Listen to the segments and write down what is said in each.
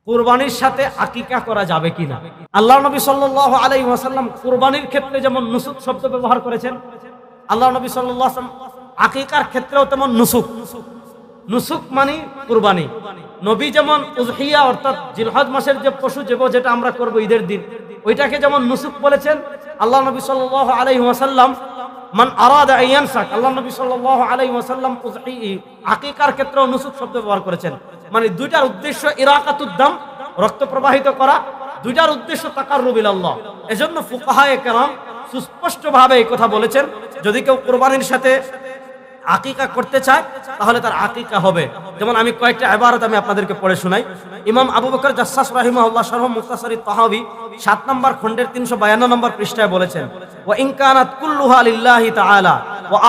কুরবানির সাথে আকিকা করা যাবে কিনা। আল্লাহ নবী সাল্লাল্লাহু আলাইহি ওয়াসাল্লাম কুরবানির ক্ষেত্রে যেমন নুসুক শব্দ ব্যবহার করেছেন, আল্লাহ নবী সাল্লাল্লাহু আলাইহি ওয়াসাল্লাম আকিকার ক্ষেত্রেও তেমন নুসুক, নুসুক মানে কুরবানি। নবী যেমন উযহিয়া অর্থাৎ জিলহজ মাসের যে পশু যেটা আমরা করব ঈদের দিন, ওইটাকে যেমন নুসুক বলেছেন, আল্লাহ নবী সাল্লাল্লাহু আলাইহি ওয়াসাল্লাম মান আরাদা আইয়ানসাক, আল্লাহ নবী সাল্লাল্লাহু আলাইহি ওয়াসাল্লাম আকিকার ক্ষেত্রেও নুসুক শব্দ ব্যবহার করেছেন। মানে দুইটার উদ্দেশ্য ইরাকাতুদ দাম, রক্ত প্রবাহিত করা, দুইটার উদ্দেশ্য তাকাররুব ইলাল্লাহ। এজন্য ফুকাহায়ে কেরাম সুস্পষ্টভাবে এই কথা বলেছেন, যদি কেউ কুরবানির সাথে আকিকা করতে চায় তাহলে তার আকিকা হবে। যেমন আমি কয়েকটা ইবারত আমি আপনাদেরকে পড়ে শোনাই। ইমাম আবু বকর জাসসাস রাহিমাহুল্লাহ শরহ মুখতাসারিত তাহাবি 7 নম্বর খণ্ডের 352 নম্বর পৃষ্ঠায় বলেছেন, ওয়া ইন কানাত কুল্লুহা লিল্লাহি তাআলা ওয়া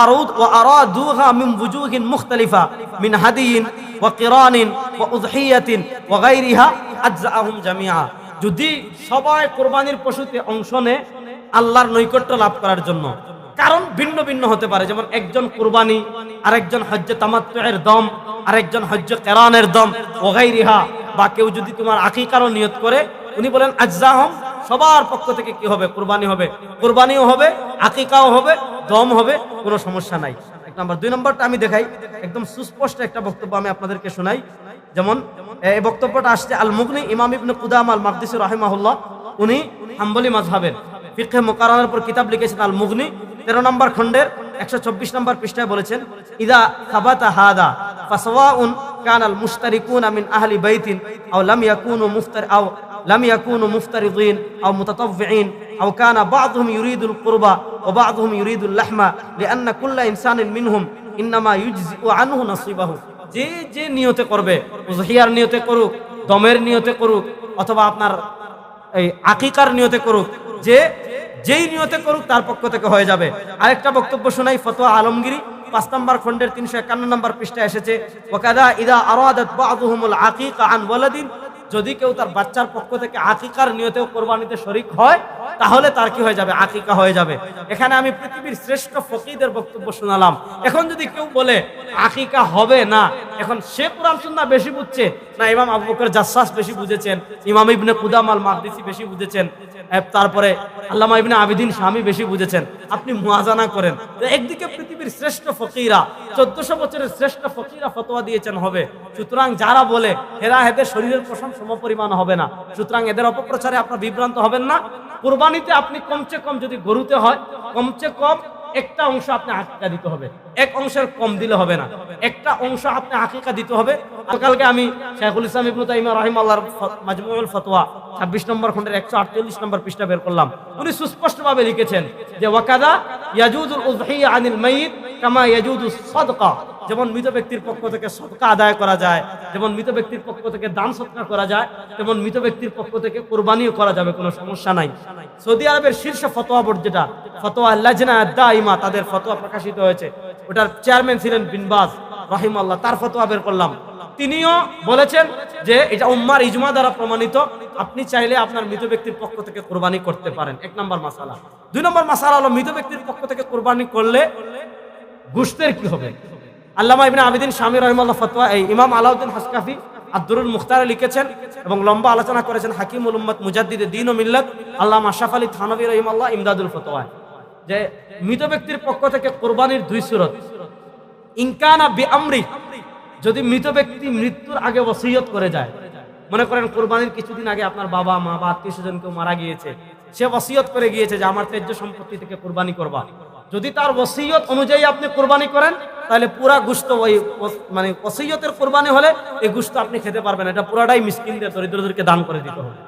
আরাদুহা মিন ওয়ুজুহিন মুখতালিফা মিন হাদিয়িন ওয়া কিরানিন ওয়া উযহিয়াতিন ওয়া গায়রিহা আজজাআহুম জামিআ। যদি সবাই কুরবানির পশুতে অংশ নেয় আল্লাহর নৈকট্য লাভ করার জন্য, কারণ ভিন্ন ভিন্ন হতে পারে, যেমন একজন কুরবানি, আরেকজন হজ্জে তামাত্তুয়ের দম, আরেকজন হজ্জে কিরানের দম, ওয়া গায়রিহা, বা কেউ যদি তোমার আকিকারও নিয়ত করে, উনি বলেন আজজাহুম, সবার পক্ষ থেকে কি হবে? কুরবানি হবে, কুরবানিও হবে, আকিকাও হবে, দম হবে, কোনো সমস্যা নাই। 1 নম্বর। 2 নম্বরটা আমি দেখাই, একদম সুস্পষ্ট একটা বক্তব্য আমি আপনাদেরকে শোনাই। যেমন এই বক্তব্যটা আসছে আল মুগনি, ইমাম ইবনে কুদামা আল মাকদিসি রাহিমাহুল্লাহ, উনি হাম্বলি মাযহাবের ফিকহে মুকাররার উপর কিতাব লিখেছেন আল মুগনি 13 নম্বর খণ্ডের 124 নম্বর পৃষ্ঠায় বলেছেন, ইদা সাবাতা হাদা ফাসাওয়াউন কানাল মুশতারিকুনা মিন আহলি বাইতিন আও লাম ইয়াকুনু মুফতারিদিন আও মুতাতাওয়িঈন আও কানা বা'দুহুম ইউরিদুল কুরবা ওয়া বা'দুহুম ইউরিদুল লাহমা লিআন্না কুল্লা ইনসানিন মিনহুম ইন্নামা ইউজজিউ আনহু নাসিবাহু। যে নিয়তে করবে, উযহিয়ার নিয়তে করুক, দমের নিয়তে করুক, অথবা আপনার এই আকিকার নিয়তে করুক, যেই নিয়তে করুক তার পক্ষ থেকে হয়ে যাবে। আরেকটা বক্তব্য শোনাই, ফতোয়া আলমগীরি 5 নম্বর খণ্ডের 351 নম্বর পৃষ্ঠায় এসেছে, ওয়াকাদা ইদা আরাদাত বা'দুহুমুল আকিকা আন ওয়ালাদিন, যদি কেউ তার বাচ্চার পক্ষ থেকে আকিকার নিয়তেও কুরবানিতে শরীক হয় তাহলে তার কি হয়ে যাবে? আকিকা হয়ে যাবে। এখানে আমি পৃথিবীর শ্রেষ্ঠ ফকিহদের বক্তব্য শোনালাম। এখন যদি কেউ বলে আকিকা হবে না, এখন সে কোরআন সুন্নাহ বেশি বুঝছে না ইমাম আবু বকর জাসসাস বেশি বুঝেছেন, ইমাম ইবনে কুদামা আল মাকদিসি বেশি বুঝেছেন, তারপরে আল্লামা ইবনে আবিদিন শামী বেশি বুঝেছেন? আপনি মুয়াজানা করেন। একদিকে পৃথিবীর শ্রেষ্ঠ ফকিহরা, 1400 বছরের শ্রেষ্ঠ ফকিহরা ফতোয়া দিয়েছেন হবে। সুতরাং যারা বলে এরা এদের শরীরের পোষণ সমপরিমাণ হবে না, সুতরাং এদের অপপ্রচারে আপনারা বিভ্রান্ত হবেন না। কুরবানিতে আপনি কমসে কম যদি গরুতে হয়, কমসে কম একটা অংশ আপনি আকিকা দিতে হবে, এক অংশের কম দিলে হবে না, একটা অংশ আপনি আকিকা দিতে হবে। কালকে আমি শাইখুল ইসলাম ইবনে তাইমিয়া রাহিমাহুল্লাহর মাজমুউল ফতোয়া 26 নম্বর খণ্ডের 148 নম্বর পৃষ্ঠা বের করলাম। উনি সুস্পষ্টভাবে লিখেছেন যে ওয়াকাদা ইয়াজুজুল উযহিয়া আনিল মাইয়িত কামা ইয়াজুজুস সাদকা, যেমন মৃত ব্যক্তির পক্ষ থেকে সদকা আদায় করা যায়, যেমন মৃত ব্যক্তির পক্ষ থেকে দান সদকা করা যায়, তেমন মৃত ব্যক্তির পক্ষ থেকে কুরবানিও করা যাবে, কোনো সমস্যা নাই। সৌদি আরবের শীর্ষ ফতোয়া বোর্ড যেটা ফতোয়া লাজনা দাইমা, তাদের ফতোয়া প্রকাশিত হয়েছে, ওটার চেয়ারম্যান ছিলেন বিন বাজ রাহিমাহুল্লাহ, তার ফতোয়া বের করলাম। তিনিও বলেছেন যে এটা উম্মার ইজমা দ্বারা প্রমাণিত, আপনি চাইলে আপনার মৃত ব্যক্তির পক্ষ থেকে কুরবানি করতে পারেন। 1 নম্বর মাসালা। 2 নম্বর মাসালা হলো মৃত ব্যক্তির পক্ষ থেকে কুরবানি করলে গোশতের কি হবে? আল্লামা ইবনে আবিদিন শামী রাহিমাহুল্লাহ ফতোয়া, এই ইমাম আলাউদ্দিন হাসকাফি আদ-দুরুল মুখতারে লিখেছেন এবং লম্বা আলোচনা করেছেন হাকিমুল উম্মত মুজাদ্দিদে দ্বীন ও মিল্লাত আল্লামা আশরাফ আলী থানভী রাহিমাহুল্লাহ ইমদাদুল ফতোয়ায়, যে মৃত ব্যক্তির পক্ষ থেকে কুরবানির 2 সূরত। ইনকানা বিআমরি, যদি মৃত ব্যক্তি মৃত্যুর আগে ওসিয়ত করে যায়, মনে করেন কুরবানির কিছুদিন আগে আপনার বাবা মা বা আত্মীয়স্বজন কেউ মারা গিয়েছে, সে ওসিয়ত করে গিয়েছে যে আমার তেজ্য সম্পত্তি থেকে কুরবানি করবা, যদি তার ওসিয়ত অনুযায়ী আপনি কুরবানি করেন তাহলে পুরা গোশত, ওই মানে ওসিয়তের কুরবানি হলে এই গোশত আপনি খেতে পারবেন, এটা পুরাটাই মিসকিনদের দরিদ্রদেরকে দান করে দিতে হবে।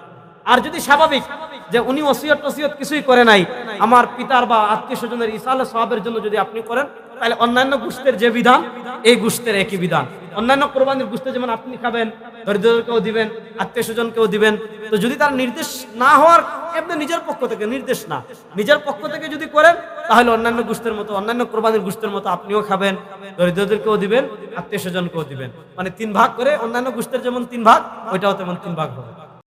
আর যদি স্বাভাবিক যে উনি ওসিয়ত কিছুই করে নাই, আমার পিতার বা আত্মীয় স্বজনের ইসালে সওয়াবের জন্য যদি আপনি করেন, তাহলে অন্যান্য গোশতের যে বিধান এই গোশতের একই বিধান। অন্যান্য কোরবানির গোশত যেমন আপনি খাবেন, দরিদ্রদেরকেও দিবেন, আত্মীয় স্বজনকেও দিবেন। তো যদি তার নির্দেশ না হওয়ার, আপনি নিজের পক্ষ থেকে নির্দেশ না, নিজের পক্ষ থেকে যদি করেন তাহলে অন্যান্য গোশতের মতো, অন্যান্য কোরবানির গোশতের মতো আপনিও খাবেন, দরিদ্রদেরকেও দিবেন, আত্মীয় স্বজনকেও দিবেন। মানে 3 ভাগ করে, অন্যান্য গোশতের যেমন 3 ভাগ, ওইটাও তেমন 3 ভাগ হবে।